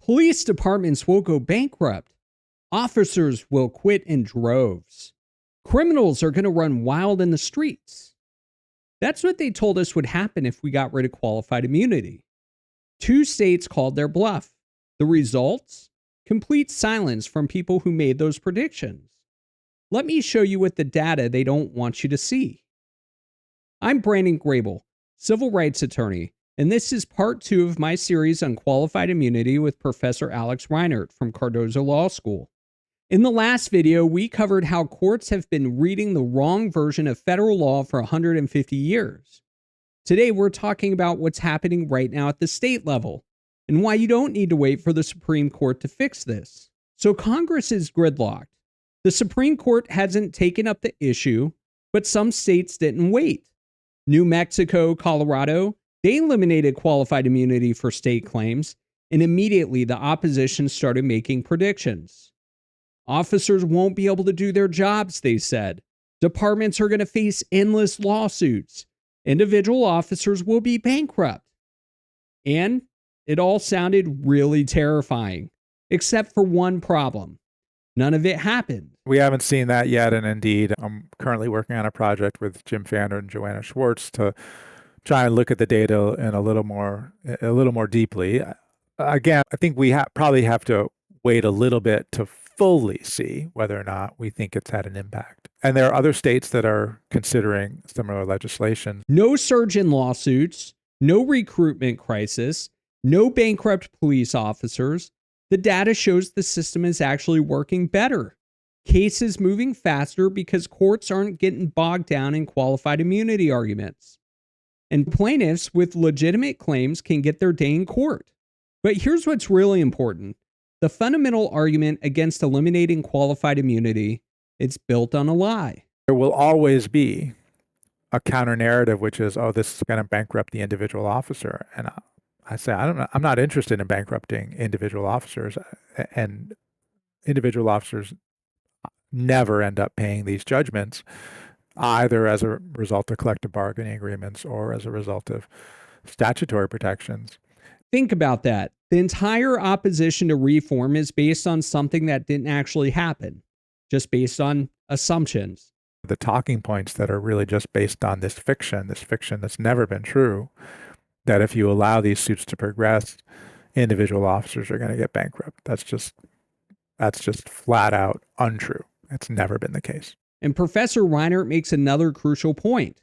Police departments will go bankrupt. Officers will quit in droves. Criminals are going to run wild in the streets. That's what they told us would happen if we got rid of qualified immunity. 2 states called their bluff. The results? Complete silence from people who made those predictions. Let me show you with the data they don't want you to see. I'm Brandon Grable, civil rights attorney, and this is part 2 of my series on qualified immunity with Professor Alex Reinert from Cardozo Law School. In the last video, we covered how courts have been reading the wrong version of federal law for 150 years. Today, we're talking about what's happening right now at the state level and why you don't need to wait for the Supreme Court to fix this. So Congress is gridlocked. The Supreme Court hasn't taken up the issue, but some states didn't wait. New Mexico, Colorado, they eliminated qualified immunity for state claims, and immediately the opposition started making predictions. Officers won't be able to do their jobs, they said. Departments are going to face endless lawsuits. Individual officers will be bankrupt. And it all sounded really terrifying, except for one problem. None of it happened. We haven't seen that yet, and indeed, I'm currently working on a project with Jim Fander and Joanna Schwartz to try and look at the data in a little more deeply. Again, I think we probably have to wait a little bit to fully see whether or not we think it's had an impact. And there are other states that are considering similar legislation. No surge in lawsuits, no recruitment crisis, no bankrupt police officers. The data shows the system is actually working better. Cases moving faster because courts aren't getting bogged down in qualified immunity arguments. And plaintiffs with legitimate claims can get their day in court. But here's what's really important. The fundamental argument against eliminating qualified immunity, it's built on a lie. There will always be a counter narrative, which is, oh, this is going to bankrupt the individual officer. And I say, I'm not interested in bankrupting individual officers, and individual officers never end up paying these judgments, either as a result of collective bargaining agreements or as a result of statutory protections. Think about that. The entire opposition to reform is based on something that didn't actually happen, just based on assumptions. The talking points that are really just based on this fiction that's never been true, that if you allow these suits to progress, individual officers are going to get bankrupt. That's just flat out untrue. It's never been the case. And Professor Reinert makes another crucial point.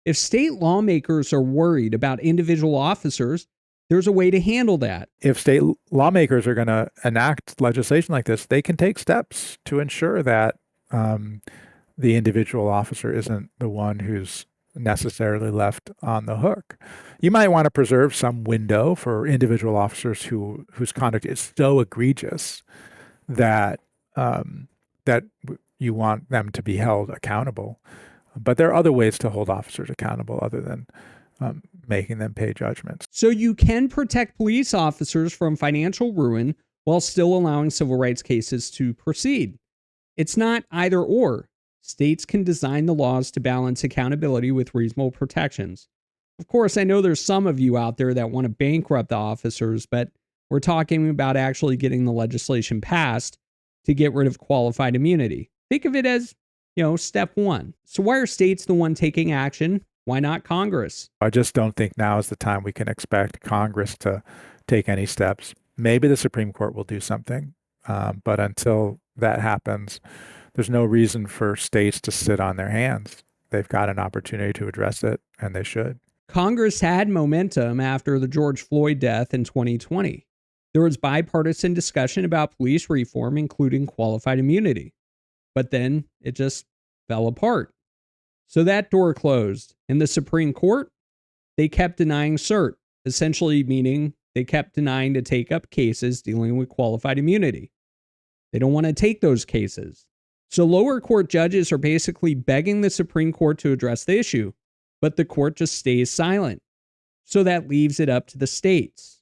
If state lawmakers are worried about individual officers, there's a way to handle that. If state lawmakers are going to enact legislation like this, they can take steps to ensure that the individual officer isn't the one who's necessarily left on the hook. You might want to preserve some window for individual officers whose conduct is so egregious that that you want them to be held accountable. But there are other ways to hold officers accountable other than making them pay judgments. So you can protect police officers from financial ruin while still allowing civil rights cases to proceed. It's not either or. States can design the laws to balance accountability with reasonable protections. Of course, I know there's some of you out there that want to bankrupt the officers, but we're talking about actually getting the legislation passed to get rid of qualified immunity. Think of it as, step 1. So why are states the one taking action? Why not Congress? I just don't think now is the time we can expect Congress to take any steps. Maybe the Supreme Court will do something, but until that happens, there's no reason for states to sit on their hands. They've got an opportunity to address it, and they should. Congress had momentum after the George Floyd death in 2020. There was bipartisan discussion about police reform, including qualified immunity. But then it just fell apart. So that door closed. In the Supreme Court, they kept denying cert, essentially meaning they kept denying to take up cases dealing with qualified immunity. They don't want to take those cases. So lower court judges are basically begging the Supreme Court to address the issue, but the court just stays silent. So that leaves it up to the states.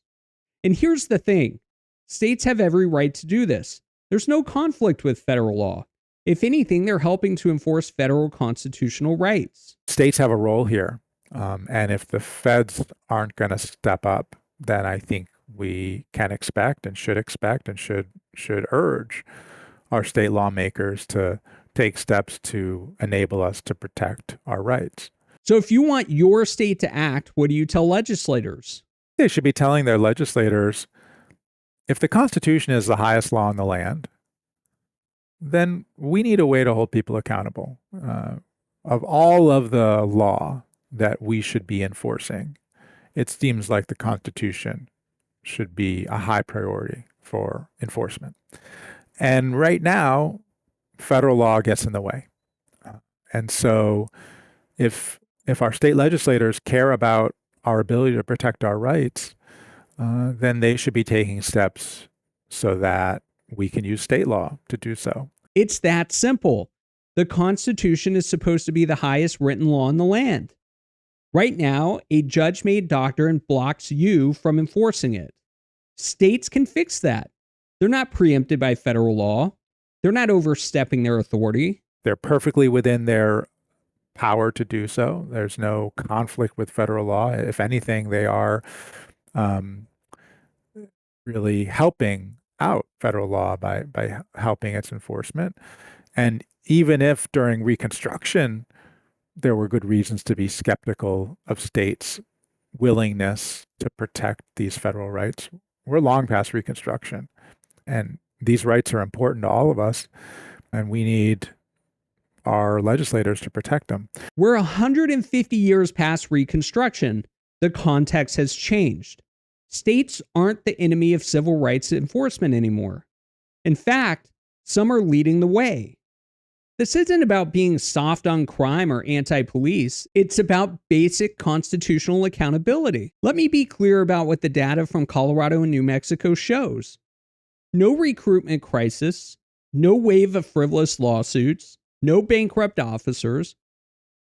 And here's the thing. States have every right to do this. There's no conflict with federal law. If anything, they're helping to enforce federal constitutional rights. States have a role here. And if the feds aren't going to step up, then I think we can expect and should urge our state lawmakers to take steps to enable us to protect our rights. So if you want your state to act, what do you tell legislators? They should be telling their legislators, if the Constitution is the highest law in the land, then we need a way to hold people accountable. Of all of the law that we should be enforcing, it seems like the Constitution should be a high priority for enforcement. And right now, federal law gets in the way. And so if our state legislators care about our ability to protect our rights, then they should be taking steps so that we can use state law to do so. It's that simple. The Constitution is supposed to be the highest written law in the land. Right now, a judge-made doctrine blocks you from enforcing it. States can fix that. They're not preempted by federal law. They're not overstepping their authority. They're perfectly within their power to do so. There's no conflict with federal law. If anything, they are really helping out federal law by helping its enforcement. And even if during Reconstruction there were good reasons to be skeptical of states' willingness to protect these federal rights, we're long past Reconstruction. And these rights are important to all of us, and we need our legislators to protect them. We're 150 years past Reconstruction. The context has changed. States aren't the enemy of civil rights enforcement anymore. In fact, some are leading the way. This isn't about being soft on crime or anti-police. It's about basic constitutional accountability. Let me be clear about what the data from Colorado and New Mexico shows. No recruitment crisis, no wave of frivolous lawsuits, no bankrupt officers,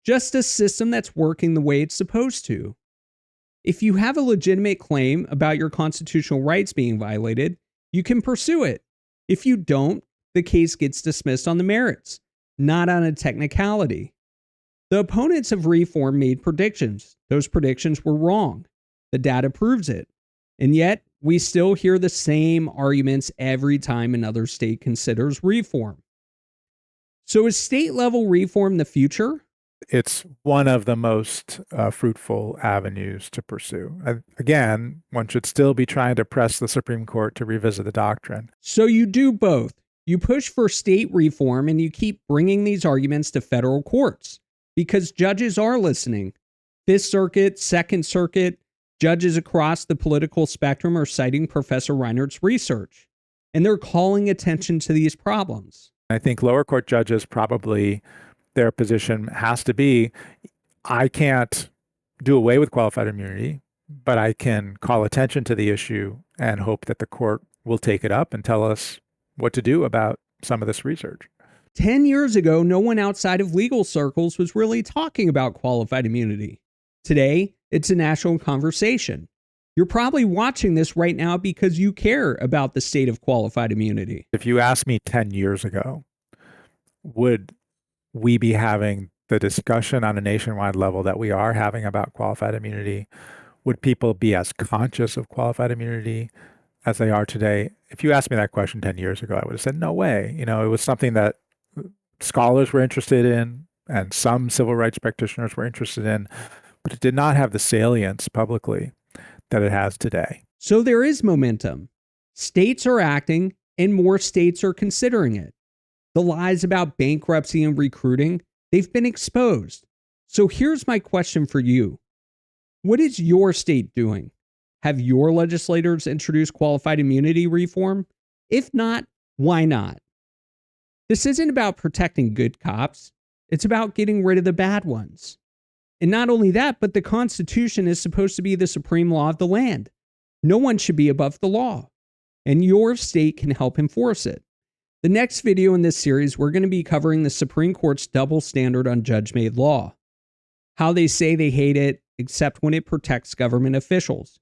just a system that's working the way it's supposed to. If you have a legitimate claim about your constitutional rights being violated, you can pursue it. If you don't, the case gets dismissed on the merits, not on a technicality. The opponents of reform made predictions. Those predictions were wrong. The data proves it. And yet, we still hear the same arguments every time another state considers reform. So is state-level reform the future? It's one of the most fruitful avenues to pursue. Again, one should still be trying to press the Supreme Court to revisit the doctrine. So you do both. You push for state reform and you keep bringing these arguments to federal courts because judges are listening. Fifth Circuit, Second Circuit, judges across the political spectrum are citing Professor Reinert's research, and they're calling attention to these problems. I think lower court judges probably, their position has to be, I can't do away with qualified immunity, but I can call attention to the issue and hope that the court will take it up and tell us what to do about some of this research. 10 years ago, no one outside of legal circles was really talking about qualified immunity. Today, it's a national conversation. You're probably watching this right now because you care about the state of qualified immunity. If you asked me 10 years ago, would we be having the discussion on a nationwide level that we are having about qualified immunity? Would people be as conscious of qualified immunity as they are today? If you asked me that question 10 years ago, I would have said, no way. It was something that scholars were interested in and some civil rights practitioners were interested in, but it did not have the salience publicly that it has today. So there is momentum. States are acting and more states are considering it. The lies about bankruptcy and recruiting, they've been exposed. So here's my question for you. What is your state doing? Have your legislators introduced qualified immunity reform? If not, why not? This isn't about protecting good cops. It's about getting rid of the bad ones. And not only that, but the Constitution is supposed to be the supreme law of the land. No one should be above the law. And your state can help enforce it. The next video in this series, we're going to be covering the Supreme Court's double standard on judge-made law. How they say they hate it, except when it protects government officials.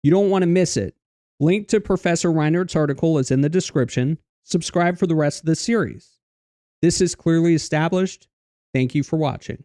You don't want to miss it. Link to Professor Reinert's article is in the description. Subscribe for the rest of the series. This is Clearly Established. Thank you for watching.